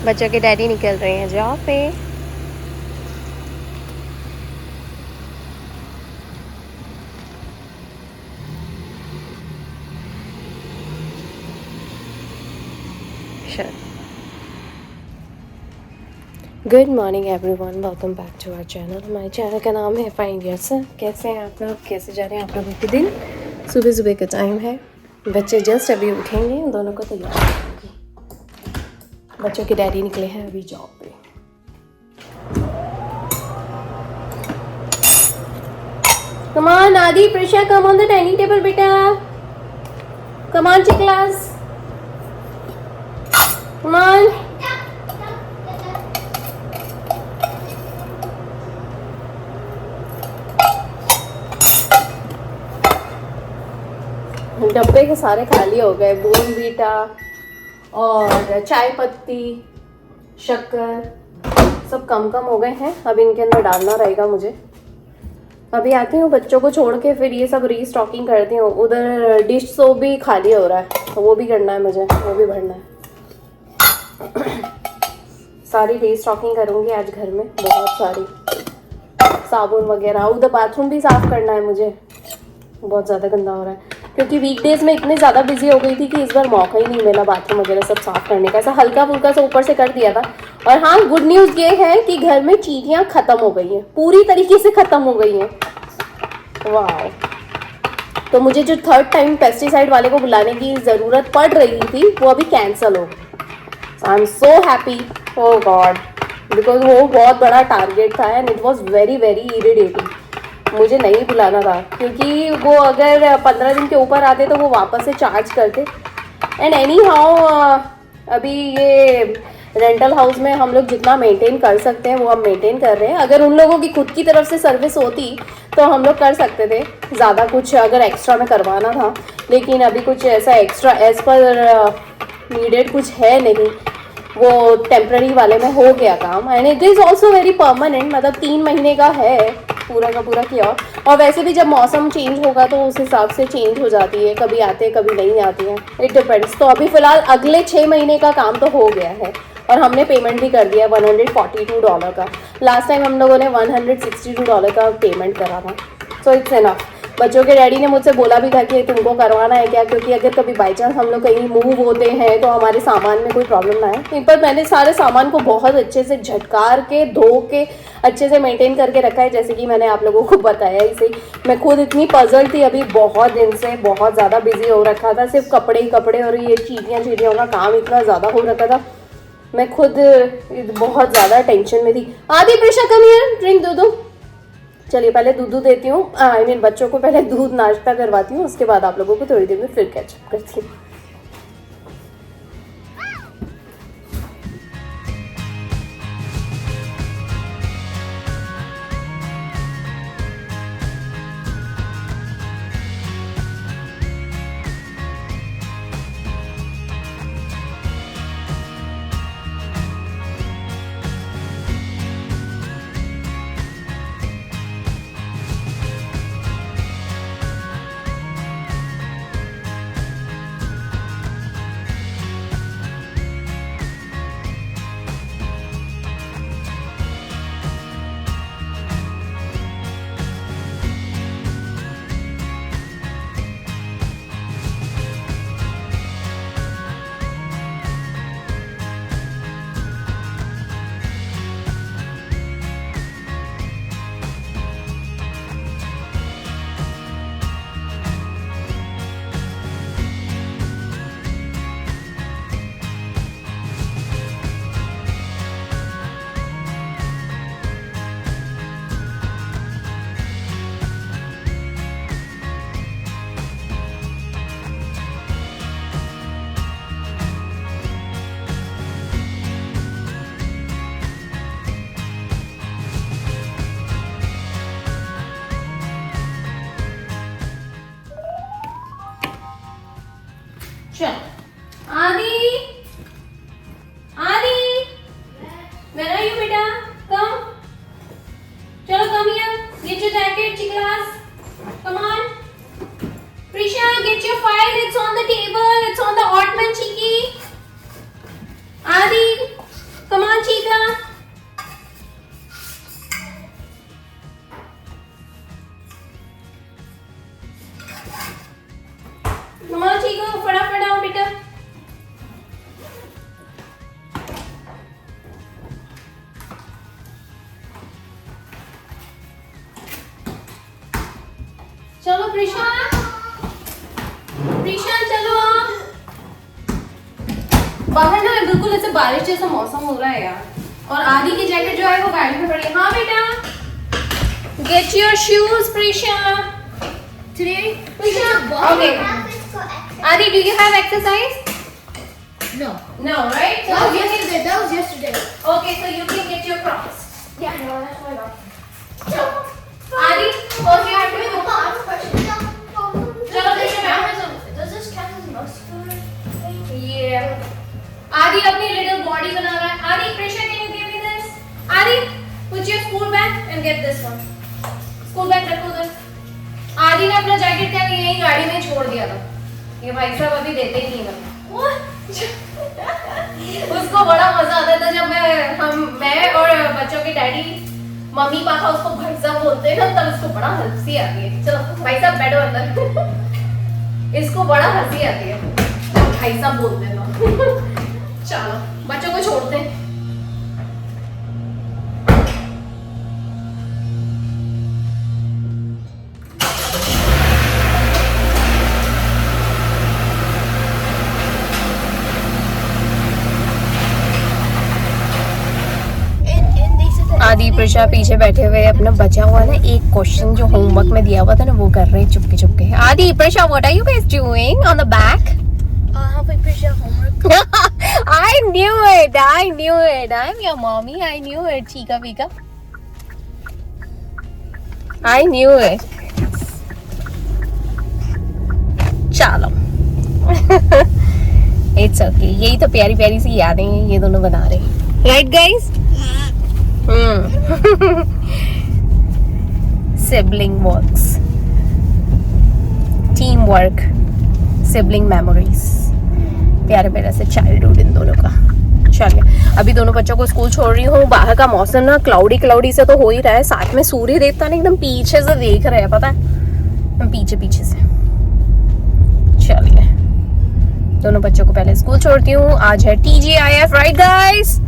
बच्चों के डैडी निकल रहे हैं जॉब पे। Good morning everyone, welcome back to our channel. हमारे चैनल का नाम है फाइंड योरसेल्फ। कैसे हैं आप लोग, कैसे जा रहे हैं आप लोगों के दिन? सुबह सुबह का टाइम है, बच्चे जस्ट अभी उठेंगे, उन दोनों को तैयार करूँगी। बच्चों के डैडी निकले हैं अभी जॉब पे। Come on, Adi, Prisha, come on the dining table, beta. Come on, Chiklas. Come on. डब्बे के सारे खाली हो गए। बोर्नवीटा और चाय पत्ती, शक्कर सब कम कम हो गए हैं। अब इनके अंदर डालना रहेगा मुझे। अभी आती हूँ बच्चों को छोड़ के, फिर ये सब रीस्टॉकिंग करती हूँ। उधर डिश सोप भी खाली हो रहा है, तो वो भी करना है मुझे, वो भी भरना है। सारी रीस्टॉकिंग करूँगी आज घर में, बहुत सारी साबुन वगैरह। उधर बाथरूम भी साफ़ करना है मुझे, बहुत ज़्यादा गंदा हो रहा है। क्योंकि वीकडेज में इतने ज़्यादा बिजी हो गई थी कि इस बार मौका ही नहीं मिला बाथरूम वगैरह सब साफ़ करने का। ऐसा हल्का फुल्का सा ऊपर से कर दिया था। और हाँ, गुड न्यूज़ ये है कि घर में चींटियाँ ख़त्म हो गई हैं, पूरी तरीके से ख़त्म हो गई हैं। वाह! तो मुझे जो थर्ड टाइम पेस्टिसाइड वाले को बुलाने की ज़रूरत पड़ रही थी, वो अभी कैंसिल हो। I am so happy, oh God, because वो बहुत बड़ा टारगेट था and it was very very irritating. मुझे नहीं बुलाना था, क्योंकि वो अगर 15 दिन के ऊपर आते तो वो वापस से चार्ज करते। एंड एनी हाउ अभी ये रेंटल हाउस में हम लोग जितना मेंटेन कर सकते हैं वो हम मेंटेन कर रहे हैं। अगर उन लोगों की खुद की तरफ से सर्विस होती तो हम लोग कर सकते थे ज़्यादा कुछ, अगर एक्स्ट्रा में करवाना था। लेकिन अभी कुछ ऐसा एक्स्ट्रा एज पर नीडेड कुछ है नहीं। वो टेम्प्ररी वाले में हो गया काम and it is also very permanent, मतलब 3 महीने का है पूरा का पूरा किया। और वैसे भी जब मौसम चेंज होगा तो उस हिसाब से चेंज हो जाती है, कभी आते हैं कभी नहीं आती हैं, इट डिपेंड्स। तो अभी फ़िलहाल अगले 6 महीने का काम तो हो गया है और हमने पेमेंट भी कर दिया $142 का। लास्ट टाइम हम लोगों ने $162 का पेमेंट करा था। So it's enough. बच्चों के डैडी ने मुझसे बोला भी था कि तुमको करवाना है क्या, क्योंकि अगर कभी बाई चांस हम लोग कहीं मूव होते हैं तो हमारे सामान में कोई प्रॉब्लम ना है। एक बार मैंने सारे सामान को बहुत अच्छे से झटकार के धो के अच्छे से मेंटेन करके रखा है, जैसे कि मैंने आप लोगों को बताया ही सही। मैं खुद इतनी पजल थी अभी, बहुत दिन से बहुत ज़्यादा बिजी हो रखा था। सिर्फ कपड़े ही कपड़े और ये चीटियों का काम इतना ज़्यादा हो रखा था, मैं खुद बहुत ज़्यादा टेंशन में थी। आदि, प्रिशा कम हियर, ड्रिंक दूध। चलिए पहले दूध देती हूँ, आई मीन बच्चों को पहले दूध नाश्ता करवाती हूँ, उसके बाद आप लोगों को थोड़ी देर में फिर कैचअप करती हूँ। आदि, आदि, where are you, beta? Come. चलो come here. Get your jacket, Chiklas. Come on. Prisha, get your file. It's on the table. It's on the ottoman, Chiki. Adi, बाहर ना बिल्कुल ऐसे बारिश जैसा मौसम हो रहा है यार, और आदि की जैकेट जो है वो गाड़ी में पड़ी है। हाँ बेटा, get your shoes Prisha. Today, okay. Adi, do you have exercise? No. No, right? So That was yesterday. That was yesterday. okay, so you can get your Crocs. Yeah. No, that's why not. So, Adi, first you have to go. I have a question. चलो देखते हैं। Does this count as muscular? Yeah. Adi अपनी little body बना रहा है। Adi, Prisha, can you give me this? Adi, put your school bag and get this one. School bag रखो उधर। आदि ने अपना जैकेट क्या यही गाड़ी में छोड़ दिया था। ये भाई साहब अभी देते ही नहीं हैं। उसको बड़ा मजा आता था जब मैं और बच्चों के डैडी मम्मी पापा उसको भाई साहब बोलते हैं ना, तब उसको बड़ा हंसी आती है। चलो भाई साहब बैठो अंदर। इसको बड़ा हंसी आती है जब भाई साहब बोलते हैं तो। चलो बच्चों को छोड़ते हैं। आदि प्रिशा पीछे बैठे हुए अपना बचा हुआ ना एक क्वेश्चन जो होमवर्क में दिया हुआ था ना वो कर रहे हैं चुपके चुपके। Aadi Prisha, what are you guys doing on the back? Helping Prisha homework. I knew it. I'm your mommy. I knew it. Chica Pika. I knew it. चलो। It's okay. यही तो प्यारी प्यारी सी यादें हैं ये दोनों बना रहे हैं। Right guys? Sibling works, teamwork, sibling memories, प्यारे प्यारे से चाइल्डहुड इन दोनों का। चलिए अभी दोनों बच्चों को स्कूल छोड़ रही हूँ। बाहर का मौसम ना क्लाउडी से तो हो ही रहा है, साथ में सूर्य देवता ने एकदम पीछे से देख रहे हैं, पता है हम पीछे से। चलिए दोनों बच्चों को पहले स्कूल छोड़ती हूँ। आज है TGIF, right guys?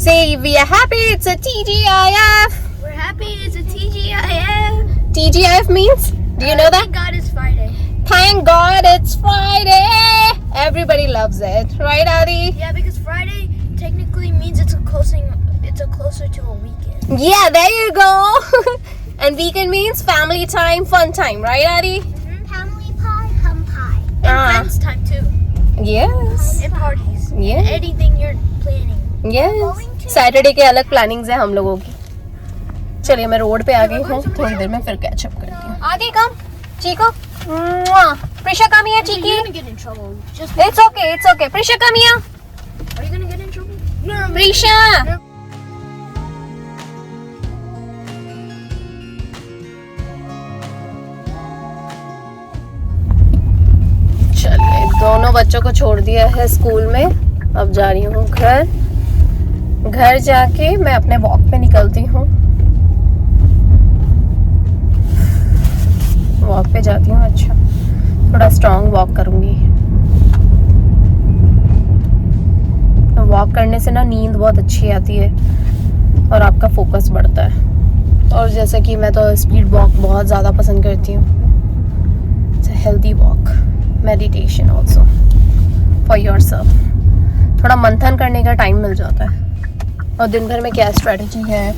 Say we are happy. It's a TGIF. We're happy. It's a TGIF. TGIF means? Do you know that? Thank God it's Friday. Thank God it's Friday. Everybody loves it, right, Adi? Yeah, because Friday technically means it's closer to a weekend. Yeah, there you go. And weekend means family time, fun time, right, Adi? Family pie, hum pie. And friends time too. Yes. And parties. Yeah. And anything you're planning. Yes. Saturday के अलग plannings हैं हम लोगों की। चलिए मैं road पे आ गई हूँ, थोड़ी देर में फिर कैचअप करती हूँ। आदि कम, चीको, प्रिशा कम हियर, चीकी। You're gonna get in trouble. Just It's okay. Prisha come here. Are you gonna get in trouble? No. Prisha. चलिए दोनों बच्चों को छोड़ दिया है स्कूल में, अब जा रही हूँ घर जाके मैं अपने वॉक पे निकलती हूँ। वॉक पे जाती हूँ, अच्छा थोड़ा स्ट्रॉन्ग वॉक करूँगी। वॉक करने से ना नींद बहुत अच्छी आती है और आपका फोकस बढ़ता है। और जैसे कि मैं तो स्पीड वॉक बहुत ज़्यादा पसंद करती हूँ। It's a healthy walk, meditation also for yourself. थोड़ा मंथन करने का टाइम मिल जाता है और दिन भर में क्या स्ट्रेटजी है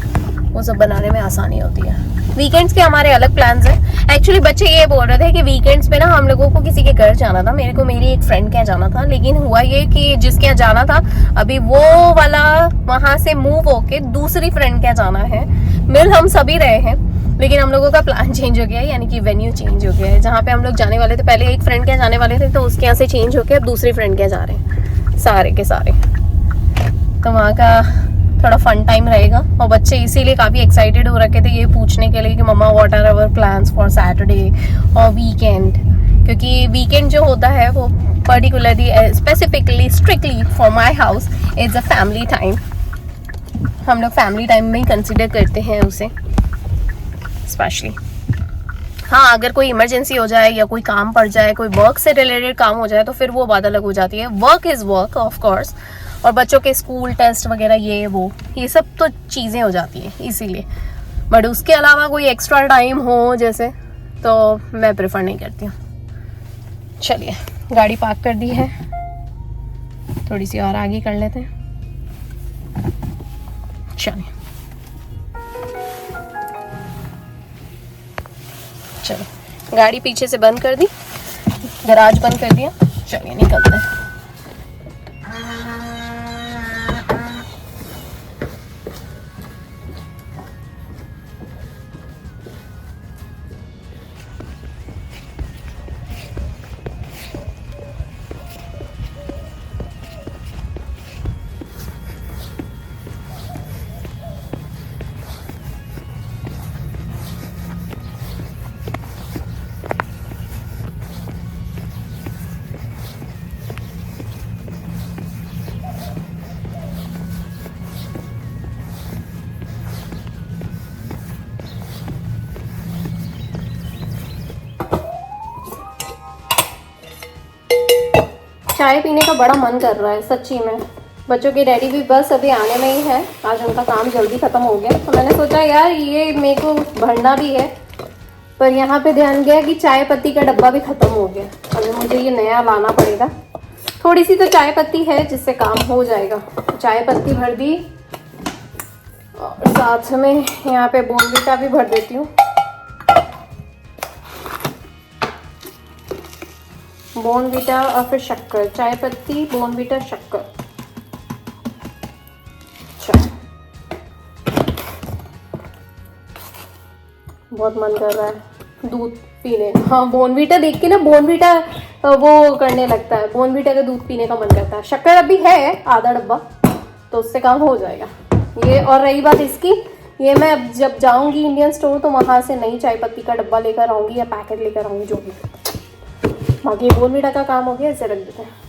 वो सब बनाने में आसानी होती है। वीकेंड्स के हमारे अलग प्लान्स हैं। एक्चुअली बच्चे ये बोल रहे थे कि वीकेंड्स पे ना हम लोगों को किसी के घर जाना था, मेरी एक फ्रेंड के यहाँ जाना था, लेकिन हुआ ये कि जिसके यहाँ जाना था अभी वो वाला वहाँ से मूव होके दूसरी फ्रेंड के यहाँ जाना है। मिल हम सभी रहे हैं लेकिन हम लोगों का प्लान चेंज हो गया है, यानी कि वेन्यू चेंज हो गया है। जहाँ पे हम लोग जाने वाले थे, पहले एक फ्रेंड के यहाँ जाने वाले थे तो उसके यहाँ से चेंज होके अब दूसरी फ्रेंड के यहाँ जा रहे हैं सारे के सारे। तो वहाँ का थोड़ा फन टाइम रहेगा और बच्चे इसीलिए काफ़ी एक्साइटेड हो रखे थे ये पूछने के लिए कि mama what are our plans for Saturday और वीकेंड, क्योंकि वीकेंड जो होता है वो particularly specifically strictly for my house is a family time. हम लोग फैमिली टाइम में ही कंसिडर करते हैं उसे स्पेशली। हाँ अगर कोई इमरजेंसी हो जाए या कोई काम पड़ जाए, कोई वर्क से रिलेटेड काम हो जाए तो फिर वो बात अलग हो जाती है। Work is work of course, और बच्चों के स्कूल टेस्ट वगैरह ये सब तो चीज़ें हो जाती हैं इसीलिए। बट उसके अलावा कोई एक्स्ट्रा टाइम हो जैसे तो मैं प्रेफर नहीं करती हूँ। चलिए गाड़ी पार्क कर दी है, थोड़ी सी और आगे कर लेते हैं। चलिए चलो, गाड़ी पीछे से बंद कर दी, गैराज बंद कर दिया, चलिए निकलते हैं। चाय पीने का बड़ा मन कर रहा है सच्ची में। बच्चों की डैडी भी बस अभी आने में ही है, आज उनका काम जल्दी ख़त्म हो गया, तो मैंने सोचा यार ये मेरे को भरना भी है, पर यहाँ पे ध्यान गया कि चाय पत्ती का डब्बा भी ख़त्म हो गया। अभी मुझे ये नया लाना पड़ेगा। थोड़ी सी तो चाय पत्ती है जिससे काम हो जाएगा। चाय पत्ती भर दी और साथ में यहाँ पे बोर्नवीटा भी भर देती हूँ। बोर्नवीटा और फिर शक्कर, चाय पत्ती, बोर्नवीटा, शक्कर। बहुत मन कर रहा है दूध पीने। हाँ, बोर्नवीटा देख के ना बोर्नवीटा वो करने लगता है, बोर्नवीटा का दूध पीने का मन करता है। शक्कर अभी है आधा डब्बा, तो उससे काम हो जाएगा ये। और रही बात इसकी, ये मैं अब जब जाऊंगी इंडियन स्टोर तो वहाँ से नई चाय पत्ती का डब्बा लेकर आऊँगी या पैकेट लेकर आऊँगी, जो भी। बाकी बोर्नवीटा का काम हो गया, इसे रख देते हैं।